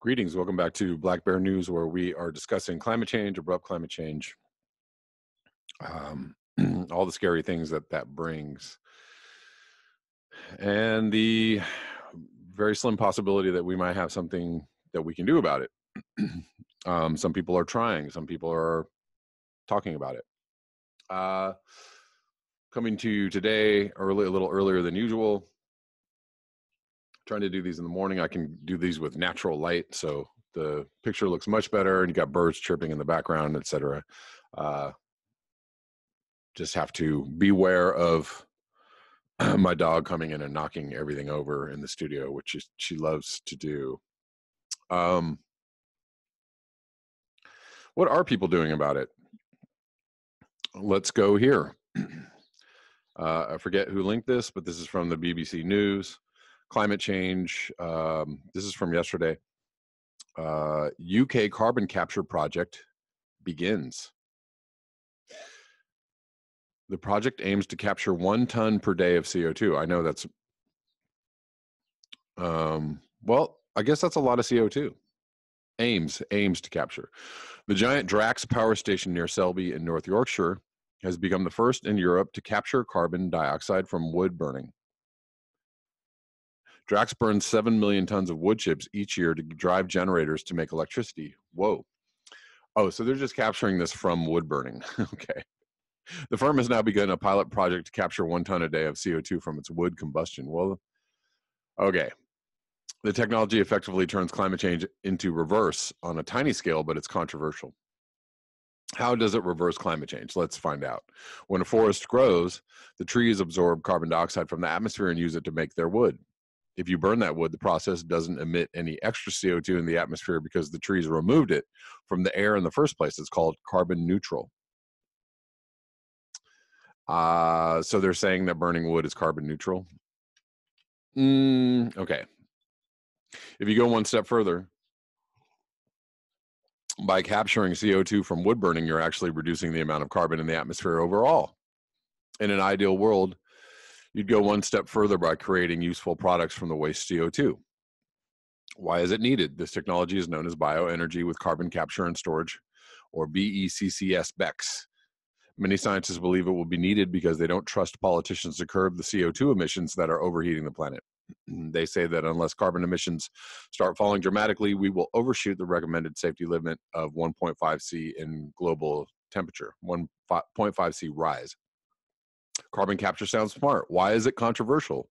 Greetings. Welcome back to Black Bear News, where we are discussing climate change, abrupt climate change, all the scary things that brings, and the very slim possibility that we might have something that we can do about it. Some people are trying. Some people are talking about it. Coming to you today a little earlier than usual. Trying to do these in the morning. I can do these with natural light, so the picture looks much better, and you got birds chirping in the background, etc. Just have to beware of my dog coming in and knocking everything over in the studio, which she loves to do. What are people doing about it? Let's go here. I forget who linked this, but this is from the BBC News. Climate change. This is from yesterday. UK carbon capture project begins. The project aims to capture 1 ton per day of CO2. I know that's, well, I guess that's a lot of CO2. Aims to capture. The giant Drax power station near Selby in North Yorkshire has become the first in Europe to capture carbon dioxide from wood burning. Drax burns 7 million tons of wood chips each year to drive generators to make electricity. Whoa. Oh, so they're just capturing this from wood burning. Okay. The firm has now begun a pilot project to capture 1 ton a day of CO2 from its wood combustion. Well, okay. The technology effectively turns climate change into reverse on a tiny scale, but it's controversial. How does it reverse climate change? Let's find out. When a forest grows, the trees absorb carbon dioxide from the atmosphere and use it to make their wood. If you burn that wood, the process doesn't emit any extra CO2 in the atmosphere because the trees removed it from the air in the first place. It's called carbon neutral. So they're saying that burning wood is carbon neutral. Okay. If you go one step further, by capturing CO2 from wood burning, you're actually reducing the amount of carbon in the atmosphere overall. In an ideal world, you'd go one step further by creating useful products from the waste CO2. Why is it needed? This technology is known as bioenergy with carbon capture and storage, or BECCS BECCS. Many scientists believe it will be needed because they don't trust politicians to curb the CO2 emissions that are overheating the planet. They say that unless carbon emissions start falling dramatically, we will overshoot the recommended safety limit of 1.5 C in global temperature, 1.5 C rise. Carbon capture sounds smart. Why is it controversial?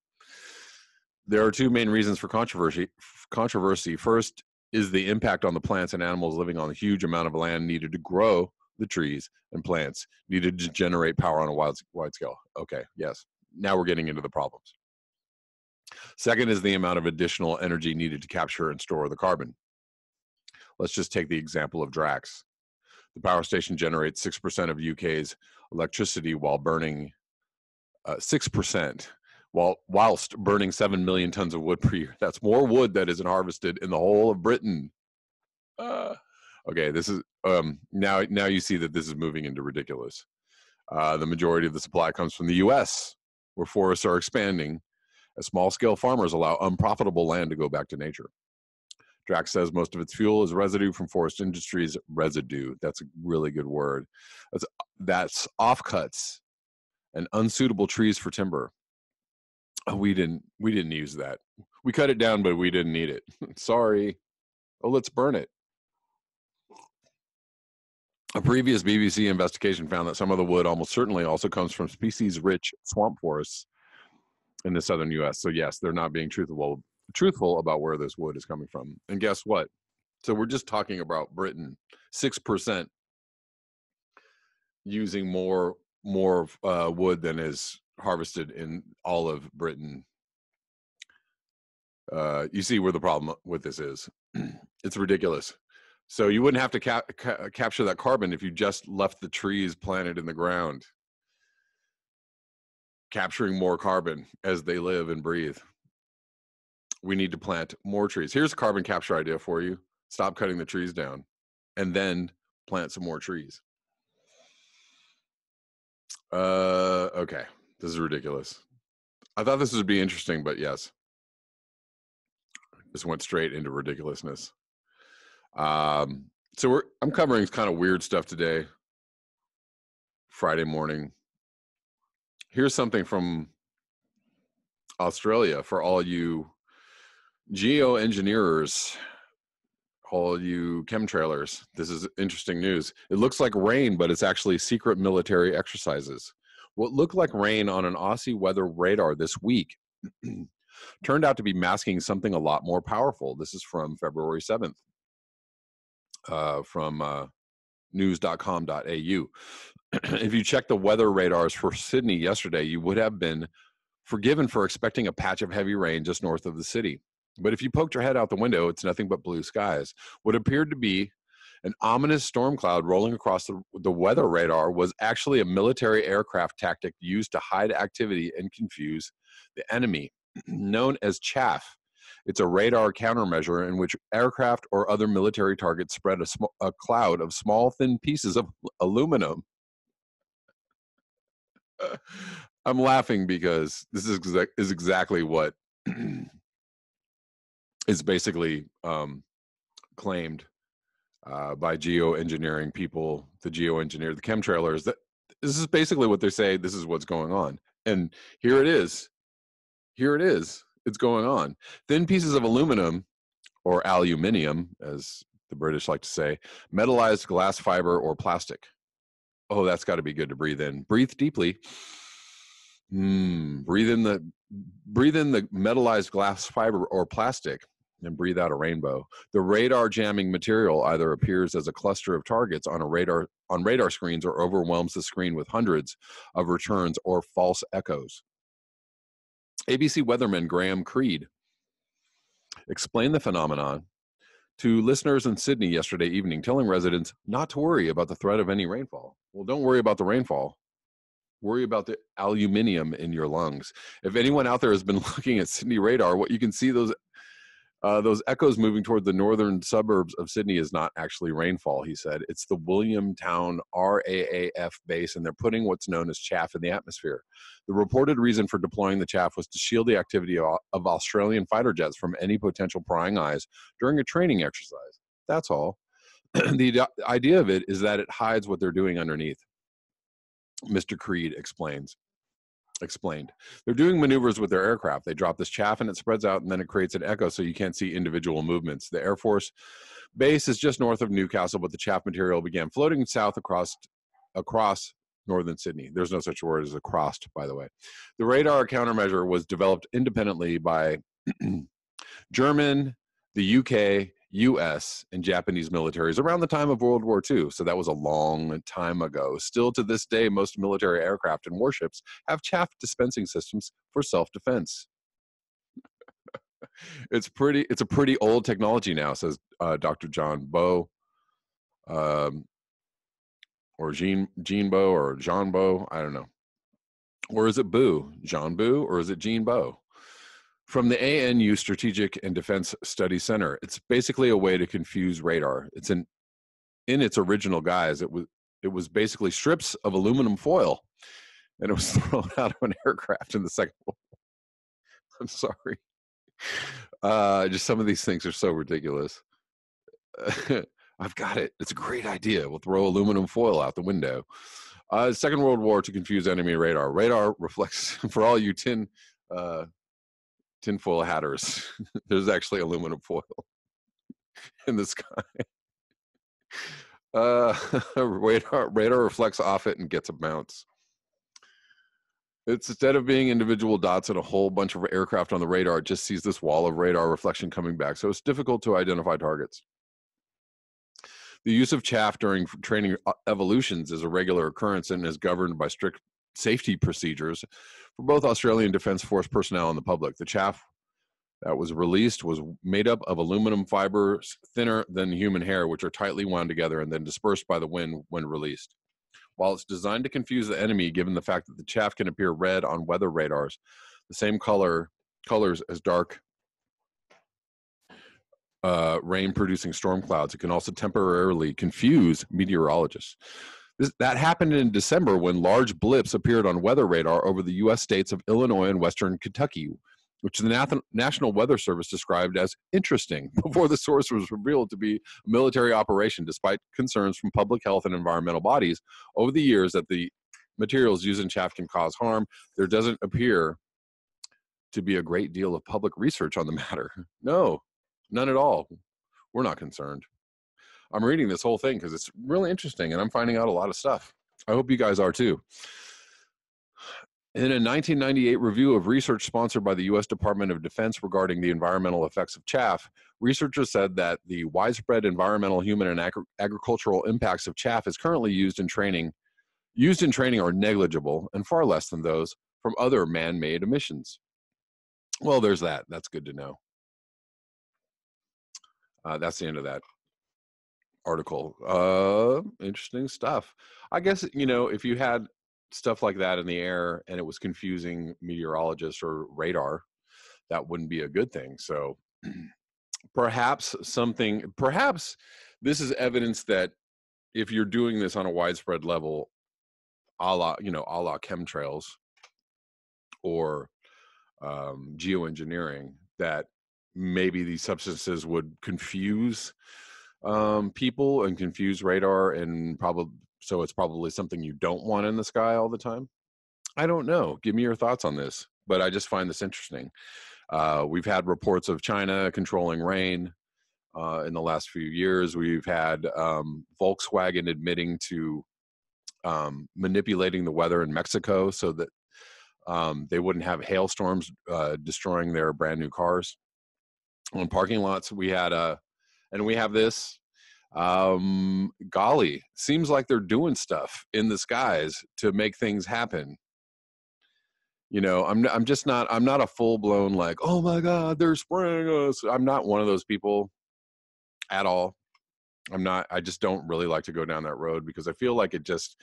There are 2 main reasons for controversy. First is the impact on the plants and animals living on a huge amount of land needed to grow the trees and plants needed to generate power on a wide scale. Okay, yes. Now we're getting into the problems. Second is the amount of additional energy needed to capture and store the carbon. Let's just take the example of Drax. The power station generates 6% of UK's electricity while burning 6%, whilst burning 7 million tons of wood per year. That's more wood that isn't harvested in the whole of Britain. Okay, this is now you see that this is moving into ridiculous. The majority of the supply comes from the U.S., where forests are expanding, as small-scale farmers allow unprofitable land to go back to nature. Drax says most of its fuel is residue from forest industries. Residue, that's a really good word. That's offcuts and unsuitable trees for timber. We didn't use that. We cut it down, but we didn't need it. Sorry. Oh, let's burn it. A previous BBC investigation found that some of the wood almost certainly also comes from species-rich swamp forests in the southern U.S. So yes, they're not being truthful about where this wood is coming from. And guess what? So we're just talking about Britain, 6% using more wood than is harvested in all of Britain. You see where the problem with this is. It's ridiculous. So you wouldn't have to capture that carbon if you just left the trees planted in the ground, capturing more carbon as they live and breathe. We need to plant more trees. Here's a carbon capture idea for you. Stop cutting the trees down and then plant some more trees. Okay. This is ridiculous. I thought this would be interesting, but yes, just went straight into ridiculousness. So I'm covering kind of weird stuff today, Friday morning. Here's something from Australia for all you geoengineers, all you chemtrailers. This is interesting news. It looks like rain, but it's actually secret military exercises. What looked like rain on an Aussie weather radar this week turned out to be masking something a lot more powerful. This is from February 7th from news.com.au. If you check the weather radars for Sydney yesterday, you would have been forgiven for expecting a patch of heavy rain just north of the city. But if you poked your head out the window, it's nothing but blue skies. What appeared to be an ominous storm cloud rolling across the weather radar was actually a military aircraft tactic used to hide activity and confuse the enemy, known as chaff. It's a radar countermeasure in which aircraft or other military targets spread a cloud of small, thin pieces of aluminum. I'm laughing because this is exactly what is basically claimed by geoengineering people, the chemtrailers, that this is basically what they say, this is what's going on. And here it is. It's going on. Thin pieces of aluminum, or aluminium, as the British like to say, metallized glass fiber or plastic. Oh, that's got to be good to breathe in. Breathe deeply. Breathe in the metallized glass fiber or plastic and breathe out a rainbow. The radar jamming material either appears as a cluster of targets on radar screens or overwhelms the screen with hundreds of returns or false echoes. ABC weatherman Graham Creed explained the phenomenon to listeners in Sydney yesterday evening, telling residents not to worry about the threat of any rainfall. Well, don't worry about the rainfall. Worry about the aluminium in your lungs. If anyone out there has been looking at Sydney radar, what you can see those echoes moving toward the northern suburbs of Sydney is not actually rainfall, he said. It's the Williamtown RAAF base, and they're putting what's known as chaff in the atmosphere. The reported reason for deploying the chaff was to shield the activity of Australian fighter jets from any potential prying eyes during a training exercise. That's all. The idea of it is that it hides what they're doing underneath, Mr. Creed explained. They're doing maneuvers with their aircraft. They drop this chaff and it spreads out, and then it creates an echo so you can't see individual movements. The Air Force base is just north of Newcastle, but the chaff material began floating south across northern Sydney. There's no such word as across, by the way. The radar countermeasure was developed independently by German, the UK, US, and Japanese militaries around the time of World War II. So that was a long time ago. Still to this day, most military aircraft and warships have chaff dispensing systems for self-defense. It's a pretty old technology now, says Dr. John Bowe, or Jean Bowe, or John Bowe, I don't know. Or is it Boo? John Boo, or is it Jean Bowe? From the ANU Strategic and Defense Study Center. It's basically a way to confuse radar. It's in its original guise, it was basically strips of aluminum foil, and it was thrown out of an aircraft in the Second World War. I'm sorry. Just some of these things are so ridiculous. I've got it. It's a great idea. We'll throw aluminum foil out the window. Second World War to confuse enemy radar. Radar reflects, for all you tinfoil hatters, there's actually aluminum foil in the sky. Radar reflects off it and gets a bounce. It's, instead of being individual dots and a whole bunch of aircraft on the radar, it just sees this wall of radar reflection coming back. So it's difficult to identify targets. The use of chaff during training evolutions is a regular occurrence and is governed by strict safety procedures for both Australian Defence Force personnel and the public. The chaff that was released was made up of aluminum fibers thinner than human hair, which are tightly wound together and then dispersed by the wind when released. While it's designed to confuse the enemy, given the fact that the chaff can appear red on weather radars, the same colors as dark rain-producing storm clouds, it can also temporarily confuse meteorologists. That happened in December when large blips appeared on weather radar over the U.S. states of Illinois and western Kentucky, which the National Weather Service described as interesting before the source was revealed to be a military operation, despite concerns from public health and environmental bodies over the years that the materials used in chaff can cause harm. There doesn't appear to be a great deal of public research on the matter. No, none at all. We're not concerned. I'm reading this whole thing because it's really interesting and I'm finding out a lot of stuff. I hope you guys are too. In a 1998 review of research sponsored by the U.S. Department of Defense regarding the environmental effects of chaff, researchers said that the widespread environmental, human, and agricultural impacts of chaff is currently used in training are negligible and far less than those from other man-made emissions. Well, there's that. That's good to know. That's the end of that article. Interesting stuff. I guess, if you had stuff like that in the air and it was confusing meteorologists or radar, that wouldn't be a good thing. So perhaps this is evidence that if you're doing this on a widespread level, a la chemtrails or geoengineering, that maybe these substances would confuse people and confuse radar, and so it's probably something you don't want in the sky all the time. I don't know. Give me your thoughts on this, but I just find this interesting. We've had reports of China controlling rain in the last few years. We've had Volkswagen admitting to manipulating the weather in Mexico so that they wouldn't have hailstorms destroying their brand new cars. On parking lots, we had and we have this. Golly, seems like they're doing stuff in the skies to make things happen. I'm not a full-blown like, oh my God, they're spraying us. I'm not one of those people at all. I just don't really like to go down that road because I feel like it just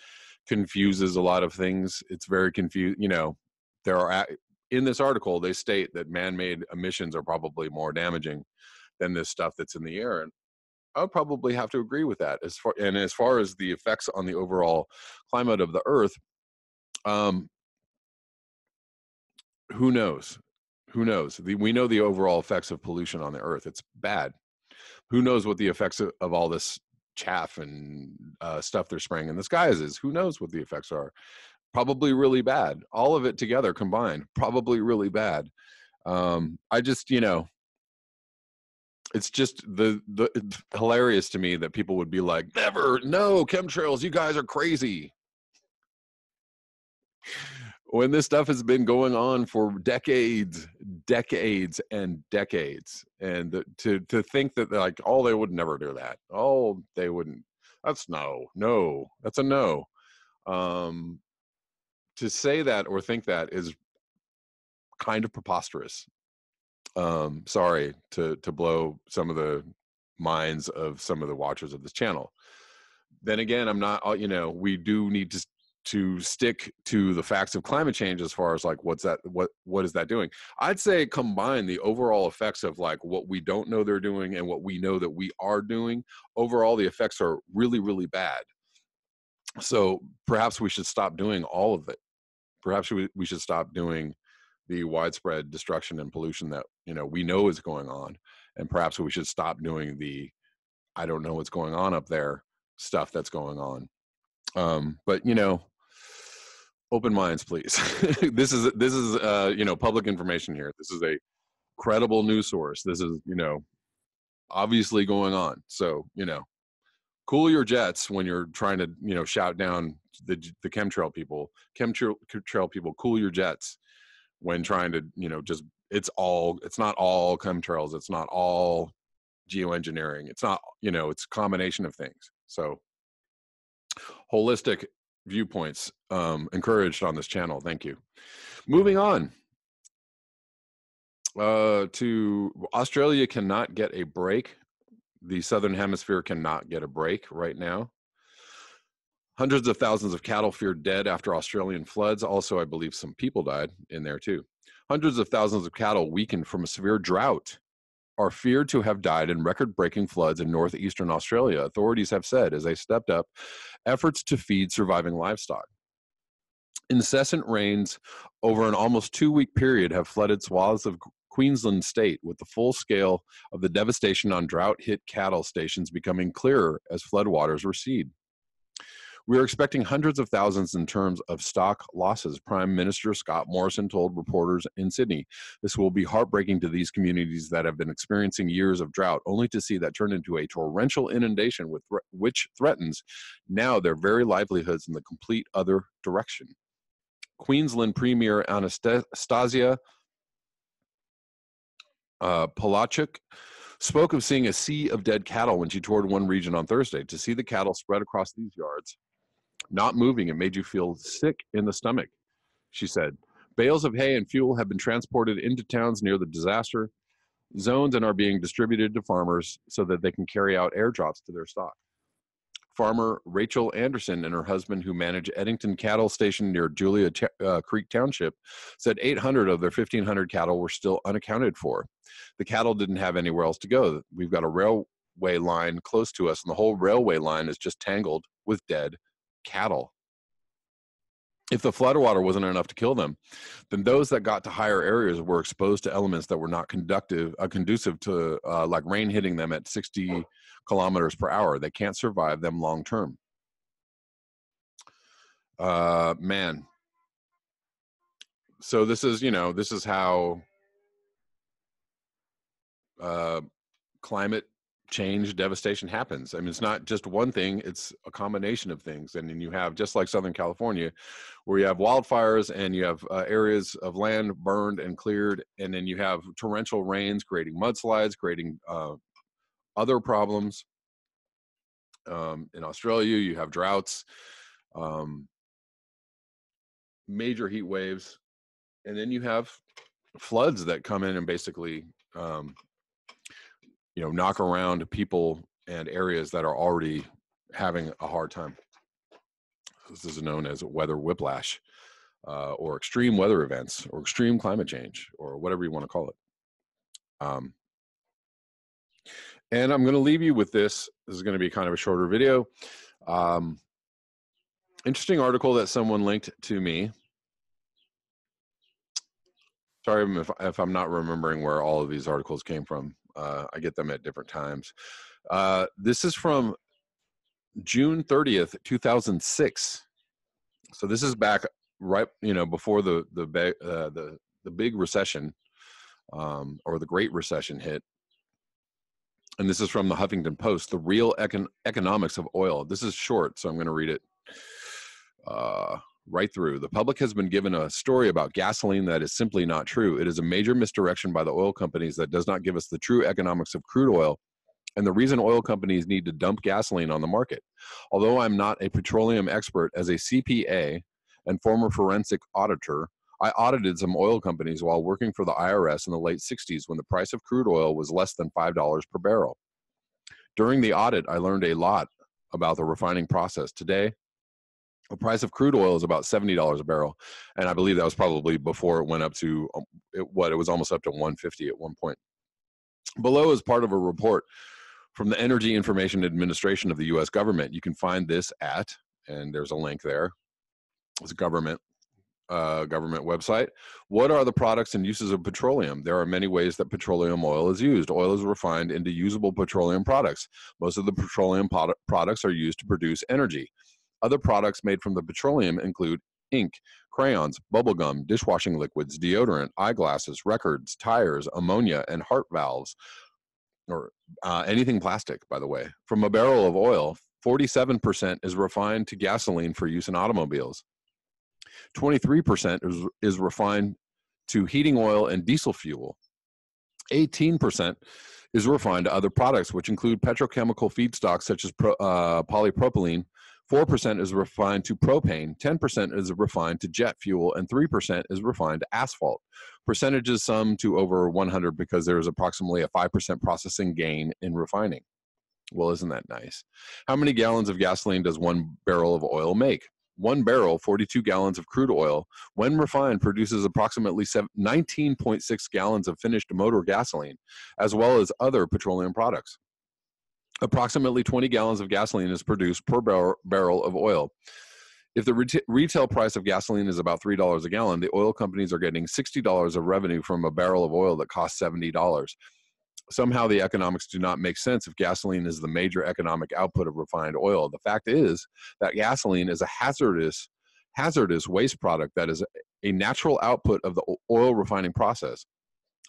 confuses a lot of things. It's very confused. In this article, they state that man-made emissions are probably more damaging than this stuff that's in the air. And I would probably have to agree with that. As far as the effects on the overall climate of the Earth, who knows? Who knows? We know the overall effects of pollution on the Earth. It's bad. Who knows what the effects of all this chaff and stuff they're spraying in the skies is? Who knows what the effects are? Probably really bad. All of it together combined, probably really bad. I just, it's just it's hilarious to me that people would be like, never, no, chemtrails, you guys are crazy. When this stuff has been going on for decades and decades. And to think that they're like, oh, they would never do that. Oh, they wouldn't. That's no, that's a no. To say that or think that is kind of preposterous. Sorry to blow some of the minds of some of the watchers of this channel. Then again, I'm not, we do need to stick to the facts of climate change as far as like, what is that doing? I'd say combine the overall effects of like what we don't know they're doing and what we know that we are doing. Overall, the effects are really, really bad. So perhaps we should stop doing all of it. Perhaps we should stop doing the widespread destruction and pollution that, we know is going on. And perhaps we should stop doing the, I don't know what's going on up there stuff that's going on. But, open minds, please. This is public information here. This is a credible news source. This is, obviously going on. So, cool your jets when you're trying to, shout down the chemtrail people. Chemtrail people, cool your jets when trying to, it's not all chemtrails. It's not all geoengineering. It's not, it's a combination of things. So holistic viewpoints encouraged on this channel. Thank you. Moving on to Australia cannot get a break. The Southern Hemisphere cannot get a break right now. Hundreds of thousands of cattle feared dead after Australian floods. Also, I believe some people died in there too. Hundreds of thousands of cattle weakened from a severe drought are feared to have died in record-breaking floods in northeastern Australia, authorities have said as they stepped up efforts to feed surviving livestock. Incessant rains over an almost 2-week period have flooded swaths of Queensland state, with the full scale of the devastation on drought-hit cattle stations becoming clearer as floodwaters recede. We are expecting hundreds of thousands in terms of stock losses, Prime Minister Scott Morrison told reporters in Sydney. This will be heartbreaking to these communities that have been experiencing years of drought, only to see that turn into a torrential inundation which threatens now their very livelihoods in the complete other direction. Queensland Premier Anastasia Polachuk spoke of seeing a sea of dead cattle when she toured one region on Thursday. To see the cattle spread across these yards, not moving, it made you feel sick in the stomach, she said. Bales of hay and fuel have been transported into towns near the disaster zones and are being distributed to farmers so that they can carry out airdrops to their stock. Farmer Rachel Anderson and her husband, who manage Eddington Cattle Station near Julia Creek Township, said 800 of their 1,500 cattle were still unaccounted for. The cattle didn't have anywhere else to go. We've got a railway line close to us, and the whole railway line is just tangled with dead cattle. If the floodwater wasn't enough to kill them, then those that got to higher areas were exposed to elements that were not conducive to like rain hitting them at 60 kilometers per hour. They can't survive them long term. Man. So this is how climate change devastation happens. I mean, it's not just one thing, it's a combination of things. And then you have, just like Southern California, where you have wildfires and you have areas of land burned and cleared, and then you have torrential rains creating mudslides, creating other problems. In Australia, you have droughts, major heat waves, and then you have floods that come in and basically knock around people and areas that are already having a hard time. This is known as weather whiplash, or extreme weather events, or extreme climate change, or whatever you want to call it. And I'm going to leave you with this. This is going to be kind of a shorter video. Interesting article that someone linked to me. Sorry if I'm not remembering where all of these articles came from. I get them at different times. This is from June 30th, 2006. So this is back right, before the big recession, or the Great Recession hit. And this is from the Huffington Post, The Real Economics of Oil. This is short, so I'm going to read it right through. The public has been given a story about gasoline that is simply not true. It is a major misdirection by the oil companies that does not give us the true economics of crude oil and the reason oil companies need to dump gasoline on the market. Although I'm not a petroleum expert, as a CPA and former forensic auditor, I audited some oil companies while working for the IRS in the late 60s when the price of crude oil was less than $5 per barrel. During the audit, I learned a lot about the refining process. Today, the price of crude oil is about $70 a barrel, and I believe that was probably before it went up to it was almost up to $150 at one point. Below is part of a report from the Energy Information Administration of the U.S. government. You can find this at, and there's a link there. It's a government website. What are the products and uses of petroleum? There are many ways that petroleum oil is used. Oil is refined into usable petroleum products. Most of the petroleum products are used to produce energy. Other products made from the petroleum include ink, crayons, bubblegum, dishwashing liquids, deodorant, eyeglasses, records, tires, ammonia, and heart valves, or anything plastic, by the way. From a barrel of oil, 47% is refined to gasoline for use in automobiles. 23% is refined to heating oil and diesel fuel. 18% is refined to other products, which include petrochemical feedstocks such as polypropylene. 4% is refined to propane, 10% is refined to jet fuel, and 3% is refined to asphalt. Percentages sum to over 100 because there is approximately a 5% processing gain in refining. Well, isn't that nice? How many gallons of gasoline does one barrel of oil make? one barrel, 42 gallons of crude oil, when refined, produces approximately 19.6 gallons of finished motor gasoline, as well as other petroleum products. Approximately 20 gallons of gasoline is produced per barrel of oil. If the retail price of gasoline is about $3 a gallon, the oil companies are getting $60 of revenue from a barrel of oil that costs $70. Somehow the economics do not make sense if gasoline is the major economic output of refined oil. The fact is that gasoline is a hazardous waste product that is a natural output of the oil refining process.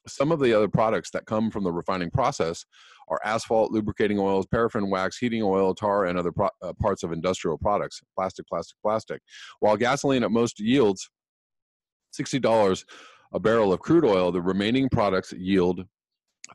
Some of the other products that come from the refining process are asphalt, lubricating oils, paraffin wax, heating oil, tar, and other parts of industrial products, plastic. While gasoline at most yields $60 a barrel of crude oil, the remaining products yield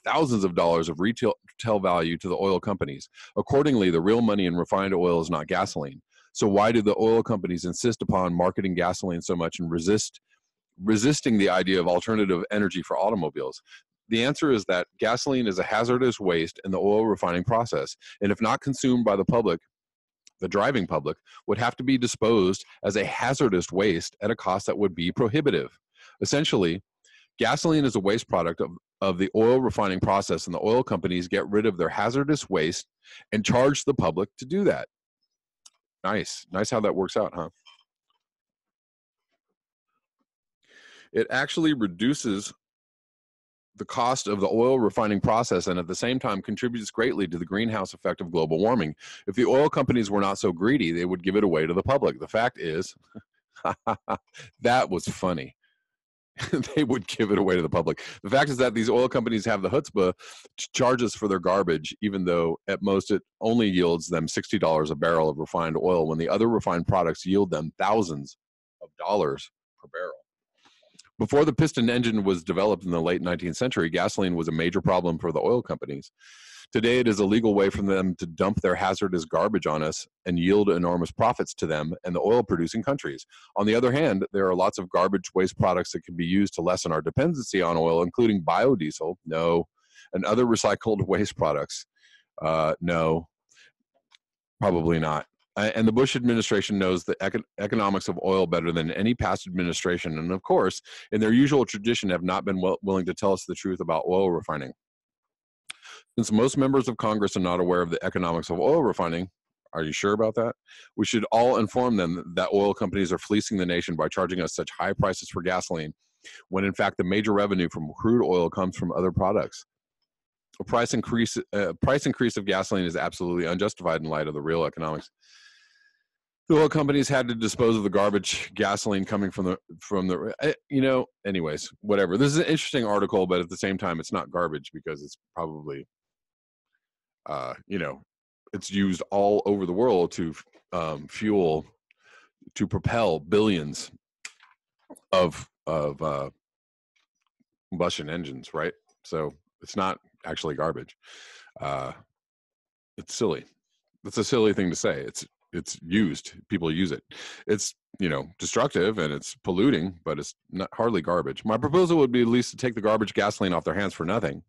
thousands of dollars of retail value to the oil companies. Accordingly, the real money in refined oil is not gasoline. So why do the oil companies insist upon marketing gasoline so much and resisting the idea of alternative energy for automobiles? The answer is that gasoline is a hazardous waste in the oil refining process, and if not consumed by the public, the driving public would have to be disposed as a hazardous waste at a cost that would be prohibitive. Essentially, gasoline is a waste product of the oil refining process, and the oil companies get rid of their hazardous waste and charge the public to do that. Nice how that works out, huh? It actually reduces the cost of the oil refining process and at the same time contributes greatly to the greenhouse effect of global warming. If the oil companies were not so greedy, they would give it away to the public. The fact is, that was funny. They would give it away to the public. The fact is that these oil companies have the chutzpah to charge us for their garbage, even though at most it only yields them $60 a barrel of refined oil, when the other refined products yield them thousands of dollars per barrel. Before the piston engine was developed in the late 19th century, gasoline was a major problem for the oil companies. Today, it is a legal way for them to dump their hazardous garbage on us and yield enormous profits to them and the oil-producing countries. On the other hand, there are lots of garbage waste products that can be used to lessen our dependency on oil, including biodiesel, no, and other recycled waste products, no, probably not. And the Bush administration knows the economics of oil better than any past administration, and of course, in their usual tradition, have not been willing to tell us the truth about oil refining. Since most members of Congress are not aware of the economics of oil refining, are you sure about that? We should all inform them that oil companies are fleecing the nation by charging us such high prices for gasoline, when in fact the major revenue from crude oil comes from other products. A price increase of gasoline is absolutely unjustified in light of the real economics. The oil companies had to dispose of the garbage gasoline coming from the anyways, whatever. This is an interesting article, but at the same time, it's not garbage because it's probably, it's used all over the world to propel billions of combustion engines, right? So it's not actually garbage. It's silly. It's a silly thing to say. It's used. People use it. It's, destructive and it's polluting, but it's not hardly garbage. My proposal would be at least to take the garbage gasoline off their hands for nothing,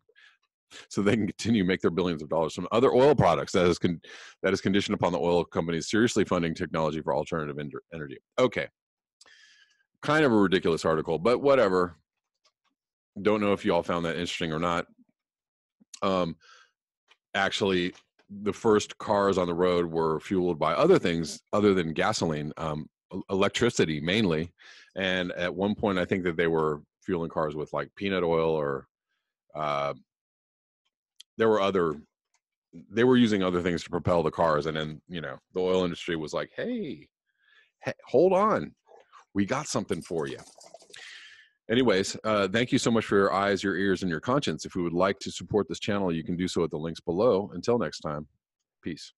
so they can continue to make their billions of dollars from other oil products that is conditioned upon the oil companies seriously funding technology for alternative energy. Okay. Kind of a ridiculous article, but whatever. Don't know if you all found that interesting or not. Actually, the first cars on the road were fueled by other things other than gasoline, electricity mainly. And at one point, I think that they were fueling cars with like peanut oil, or they were using other things to propel the cars. And then, the oil industry was like, hey, hold on. We got something for you. Anyways, thank you so much for your eyes, your ears, and your conscience. If you would like to support this channel, you can do so at the links below. Until next time, peace.